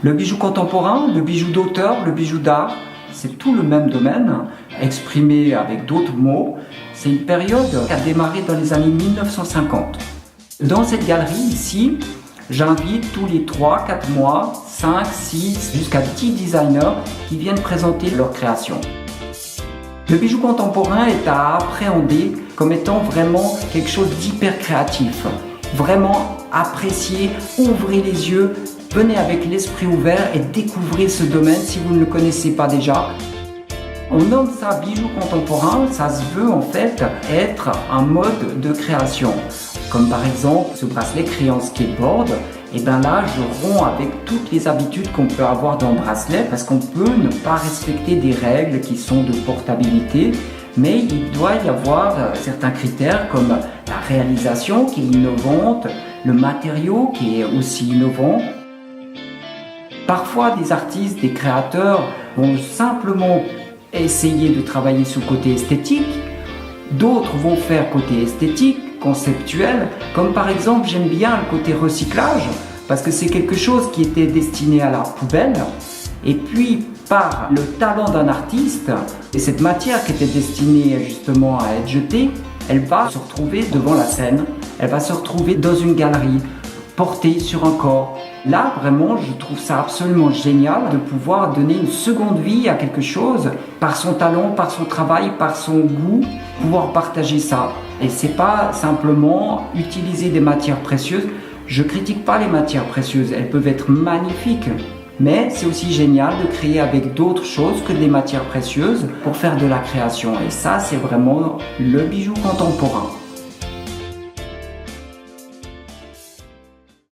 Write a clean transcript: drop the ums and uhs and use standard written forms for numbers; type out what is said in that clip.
Le bijou contemporain, le bijou d'auteur, le bijou d'art, c'est tout le même domaine, exprimé avec d'autres mots. C'est une période qui a démarré dans les années 1950. Dans cette galerie ici, j'invite tous les 3, 4 mois, 5, 6, jusqu'à 10 designers qui viennent présenter leur création. Le bijou contemporain est à appréhender comme étant vraiment quelque chose d'hyper créatif. Vraiment appréciez, ouvrez les yeux, venez avec l'esprit ouvert et découvrez ce domaine si vous ne le connaissez pas déjà. On nomme ça bijou contemporain, ça se veut en fait être un mode de création. Comme par exemple ce bracelet créé en skateboard, et bien là je romps avec toutes les habitudes qu'on peut avoir dans le bracelet parce qu'on peut ne pas respecter des règles qui sont de portabilité, mais il doit y avoir certains critères comme la réalisation qui est innovante, le matériau qui est aussi innovant. Parfois des artistes, des créateurs vont simplement essayer de travailler sur le côté esthétique, d'autres vont faire côté esthétique, conceptuel, comme par exemple j'aime bien le côté recyclage parce que c'est quelque chose qui était destiné à la poubelle et puis par le talent d'un artiste et cette matière qui était destinée justement à être jetée, elle va se retrouver devant la scène, elle va se retrouver dans une galerie portée sur un corps. Là vraiment je trouve ça absolument génial de pouvoir donner une seconde vie à quelque chose par son talent, par son travail, par son goût, pouvoir partager ça. Et c'est pas simplement utiliser des matières précieuses. Je critique pas les matières précieuses, elles peuvent être magnifiques. Mais c'est aussi génial de créer avec d'autres choses que des matières précieuses pour faire de la création. Et ça, c'est vraiment le bijou contemporain.